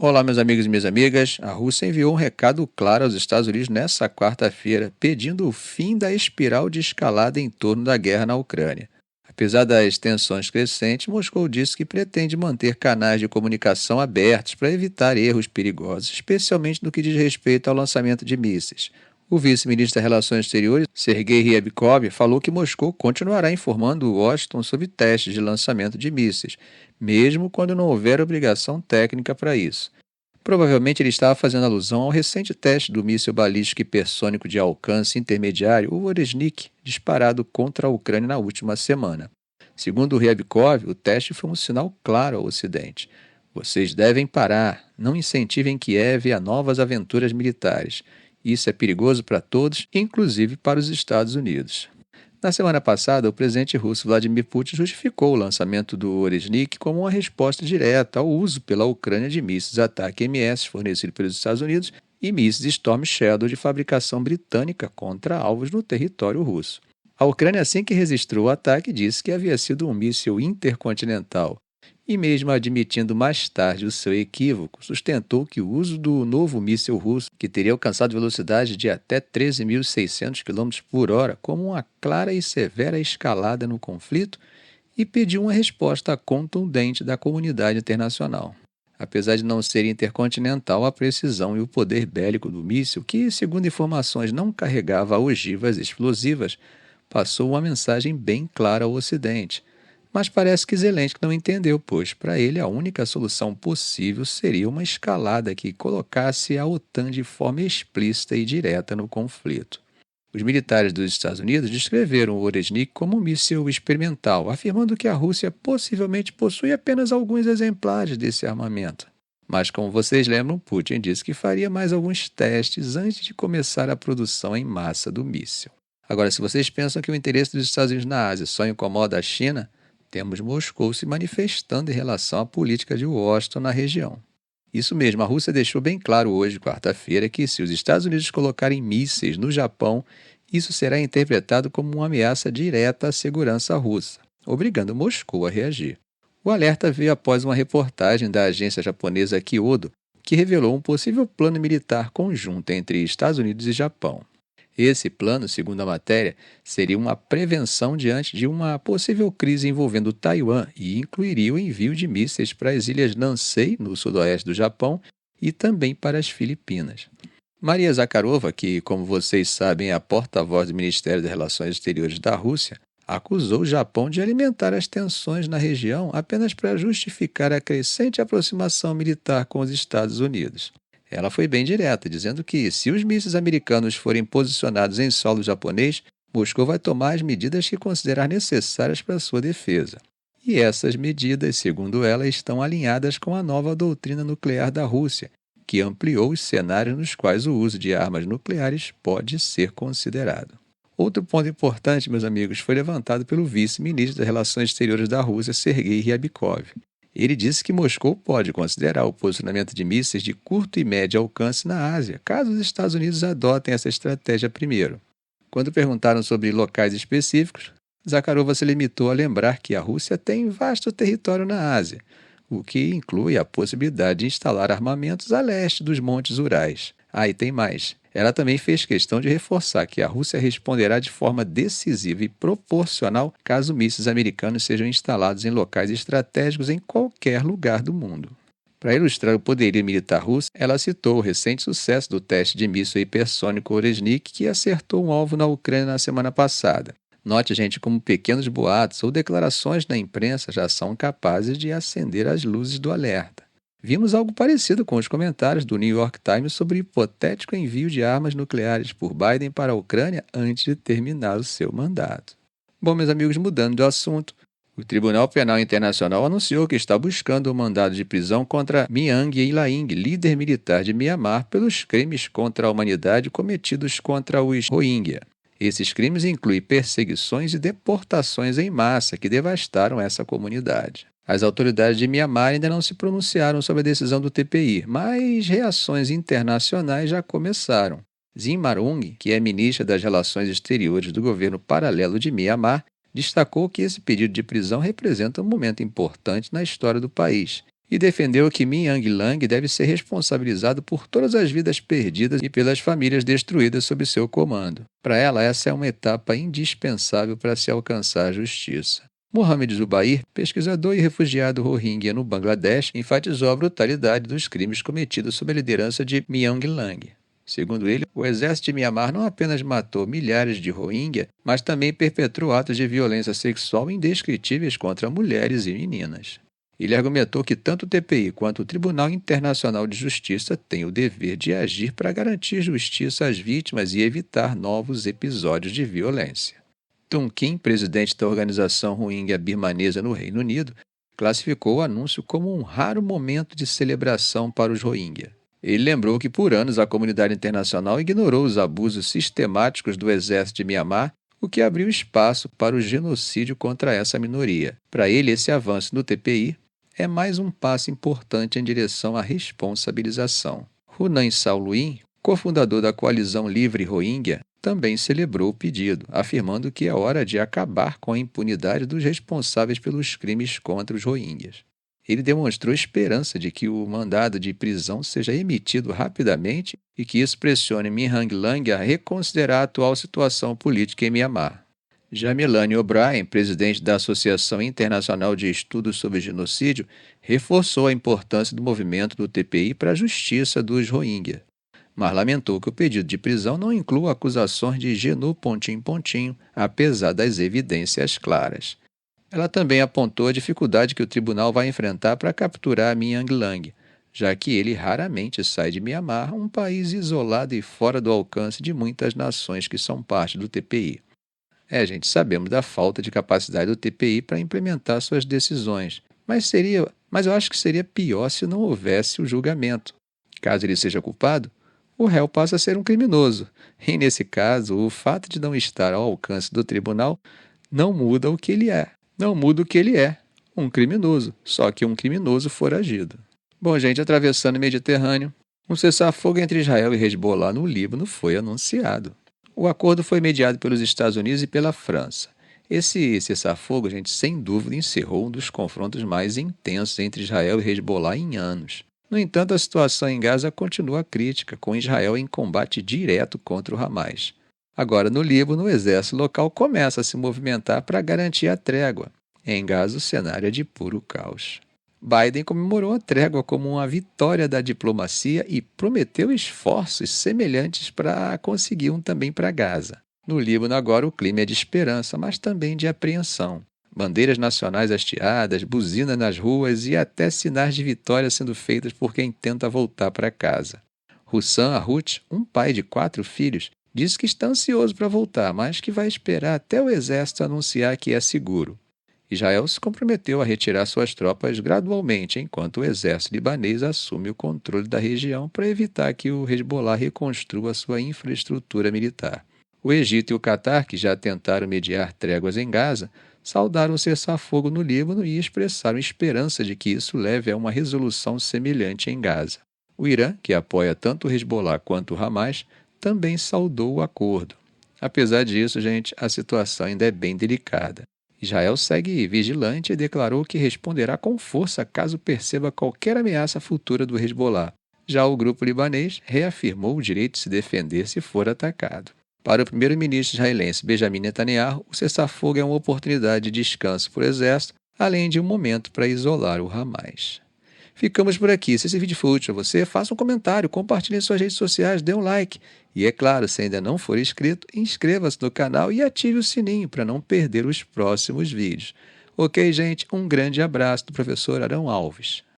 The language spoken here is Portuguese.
Olá, meus amigos e minhas amigas. A Rússia enviou um recado claro aos Estados Unidos nesta quarta-feira, pedindo o fim da espiral de escalada em torno da guerra na Ucrânia. Apesar das tensões crescentes, Moscou disse que pretende manter canais de comunicação abertos para evitar erros perigosos, especialmente no que diz respeito ao lançamento de mísseis. O vice-ministro das Relações Exteriores, Sergei Ryabkov, falou que Moscou continuará informando Washington sobre testes de lançamento de mísseis, mesmo quando não houver obrigação técnica para isso. Provavelmente ele estava fazendo alusão ao recente teste do míssil balístico hipersônico de alcance intermediário, o Oresnik, disparado contra a Ucrânia na última semana. Segundo o Ryabkov, o teste foi um sinal claro ao Ocidente. Vocês devem parar, não incentivem Kiev a novas aventuras militares. Isso é perigoso para todos, inclusive para os Estados Unidos. Na semana passada, o presidente russo Vladimir Putin justificou o lançamento do Oresnik como uma resposta direta ao uso pela Ucrânia de mísseis Ataque-MS fornecidos pelos Estados Unidos e mísseis Storm Shadow de fabricação britânica contra alvos no território russo. A Ucrânia, assim que registrou o ataque, disse que havia sido um míssil intercontinental e, mesmo admitindo mais tarde o seu equívoco, sustentou que o uso do novo míssil russo, que teria alcançado velocidade de até 13.600 km por hora, como uma clara e severa escalada no conflito, e pediu uma resposta contundente da comunidade internacional. Apesar de não ser intercontinental, a precisão e o poder bélico do míssil, que, segundo informações, não carregava ogivas explosivas, passou uma mensagem bem clara ao Ocidente. Mas parece que Zelensky não entendeu, pois para ele a única solução possível seria uma escalada que colocasse a OTAN de forma explícita e direta no conflito. Os militares dos Estados Unidos descreveram o Oresnik como um míssil experimental, afirmando que a Rússia possivelmente possui apenas alguns exemplares desse armamento. Mas, como vocês lembram, Putin disse que faria mais alguns testes antes de começar a produção em massa do míssil. Agora, se vocês pensam que o interesse dos Estados Unidos na Ásia só incomoda a China, temos Moscou se manifestando em relação à política de Washington na região. Isso mesmo, a Rússia deixou bem claro hoje, quarta-feira, que se os Estados Unidos colocarem mísseis no Japão, isso será interpretado como uma ameaça direta à segurança russa, obrigando Moscou a reagir. O alerta veio após uma reportagem da agência japonesa Kyodo, que revelou um possível plano militar conjunto entre Estados Unidos e Japão. Esse plano, segundo a matéria, seria uma prevenção diante de uma possível crise envolvendo Taiwan e incluiria o envio de mísseis para as ilhas Nansei, no sudoeste do Japão, e também para as Filipinas. Maria Zakharova, que, como vocês sabem, é a porta-voz do Ministério das Relações Exteriores da Rússia, acusou o Japão de alimentar as tensões na região apenas para justificar a crescente aproximação militar com os Estados Unidos. Ela foi bem direta, dizendo que, se os mísseis americanos forem posicionados em solo japonês, Moscou vai tomar as medidas que considerar necessárias para sua defesa. E essas medidas, segundo ela, estão alinhadas com a nova doutrina nuclear da Rússia, que ampliou os cenários nos quais o uso de armas nucleares pode ser considerado. Outro ponto importante, meus amigos, foi levantado pelo vice-ministro das Relações Exteriores da Rússia, Sergei Ryabkov. Ele disse que Moscou pode considerar o posicionamento de mísseis de curto e médio alcance na Ásia, caso os Estados Unidos adotem essa estratégia primeiro. Quando perguntaram sobre locais específicos, Zakharova se limitou a lembrar que a Rússia tem vasto território na Ásia, o que inclui a possibilidade de instalar armamentos a leste dos Montes Urais. E tem mais. Ela também fez questão de reforçar que a Rússia responderá de forma decisiva e proporcional caso mísseis americanos sejam instalados em locais estratégicos em qualquer lugar do mundo. Para ilustrar o poderio militar russo, ela citou o recente sucesso do teste de míssil hipersônico Oresnik, que acertou um alvo na Ucrânia na semana passada. Note, gente, como pequenos boatos ou declarações na imprensa já são capazes de acender as luzes do alerta. Vimos algo parecido com os comentários do New York Times sobre o hipotético envio de armas nucleares por Biden para a Ucrânia antes de terminar o seu mandato. Bom, meus amigos, mudando de assunto, o Tribunal Penal Internacional anunciou que está buscando um mandado de prisão contra Miang Hleing, líder militar de Mianmar, pelos crimes contra a humanidade cometidos contra os Rohingya. Esses crimes incluem perseguições e deportações em massa que devastaram essa comunidade. As autoridades de Mianmar ainda não se pronunciaram sobre a decisão do TPI, mas reações internacionais já começaram. Zin Marung, que é ministra das Relações Exteriores do governo paralelo de Mianmar, destacou que esse pedido de prisão representa um momento importante na história do país e defendeu que Min Aung Hlaing deve ser responsabilizado por todas as vidas perdidas e pelas famílias destruídas sob seu comando. Para ela, essa é uma etapa indispensável para se alcançar a justiça. Mohamed Zubair, pesquisador e refugiado Rohingya no Bangladesh, enfatizou a brutalidade dos crimes cometidos sob a liderança de Min Aung Hlaing. Segundo ele, o exército de Mianmar não apenas matou milhares de Rohingya, mas também perpetrou atos de violência sexual indescritíveis contra mulheres e meninas. Ele argumentou que tanto o TPI quanto o Tribunal Internacional de Justiça têm o dever de agir para garantir justiça às vítimas e evitar novos episódios de violência. Tung Kim, presidente da organização Rohingya birmanesa no Reino Unido, classificou o anúncio como um raro momento de celebração para os Rohingya. Ele lembrou que por anos a comunidade internacional ignorou os abusos sistemáticos do exército de Mianmar, o que abriu espaço para o genocídio contra essa minoria. Para ele, esse avanço no TPI é mais um passo importante em direção à responsabilização. Hunan Saoluin, cofundador da Coalizão Livre Rohingya, também celebrou o pedido, afirmando que é hora de acabar com a impunidade dos responsáveis pelos crimes contra os Rohingyas. Ele demonstrou esperança de que o mandado de prisão seja emitido rapidamente e que isso pressione Min Aung Hlaing a reconsiderar a atual situação política em Mianmar. Já Melanie O'Brien, presidente da Associação Internacional de Estudos sobre Genocídio, reforçou a importância do movimento do TPI para a justiça dos Rohingya, mas lamentou que o pedido de prisão não inclua acusações de genu ... apesar das evidências claras. Ela também apontou a dificuldade que o tribunal vai enfrentar para capturar Min Aung Hlaing, já que ele raramente sai de Mianmar, um país isolado e fora do alcance de muitas nações que são parte do TPI. Gente, sabemos da falta de capacidade do TPI para implementar suas decisões, mas eu acho que seria pior se não houvesse o julgamento. Caso ele seja culpado, o réu passa a ser um criminoso, e nesse caso, o fato de não estar ao alcance do tribunal não muda o que ele é. Não muda o que ele é, um criminoso, só que um criminoso foragido. Bom, gente, atravessando o Mediterrâneo, um cessar-fogo entre Israel e Hezbollah no Líbano foi anunciado. O acordo foi mediado pelos Estados Unidos e pela França. Esse cessar-fogo, gente, sem dúvida encerrou um dos confrontos mais intensos entre Israel e Hezbollah em anos. No entanto, a situação em Gaza continua crítica, com Israel em combate direto contra o Hamas. Agora, no Líbano, o exército local começa a se movimentar para garantir a trégua. Em Gaza, o cenário é de puro caos. Biden comemorou a trégua como uma vitória da diplomacia e prometeu esforços semelhantes para conseguir um também para Gaza. No Líbano, agora, o clima é de esperança, mas também de apreensão. Bandeiras nacionais hasteadas, buzinas nas ruas e até sinais de vitória sendo feitas por quem tenta voltar para casa. Hussam Arut, um pai de 4 filhos, disse que está ansioso para voltar, mas que vai esperar até o exército anunciar que é seguro. Israel se comprometeu a retirar suas tropas gradualmente, enquanto o exército libanês assume o controle da região para evitar que o Hezbollah reconstrua sua infraestrutura militar. O Egito e o Catar, que já tentaram mediar tréguas em Gaza, saudaram o cessar-fogo no Líbano e expressaram esperança de que isso leve a uma resolução semelhante em Gaza. O Irã, que apoia tanto o Hezbollah quanto o Hamas, também saudou o acordo. Apesar disso, gente, a situação ainda é bem delicada. Israel segue vigilante e declarou que responderá com força caso perceba qualquer ameaça futura do Hezbollah. Já o grupo libanês reafirmou o direito de se defender se for atacado. Para o primeiro-ministro israelense Benjamin Netanyahu, o cessar-fogo é uma oportunidade de descanso para o exército, além de um momento para isolar o Hamas. Ficamos por aqui. Se esse vídeo for útil a você, faça um comentário, compartilhe em suas redes sociais, dê um like. E é claro, se ainda não for inscrito, inscreva-se no canal e ative o sininho para não perder os próximos vídeos. Ok, gente? Um grande abraço do professor Arão Alves.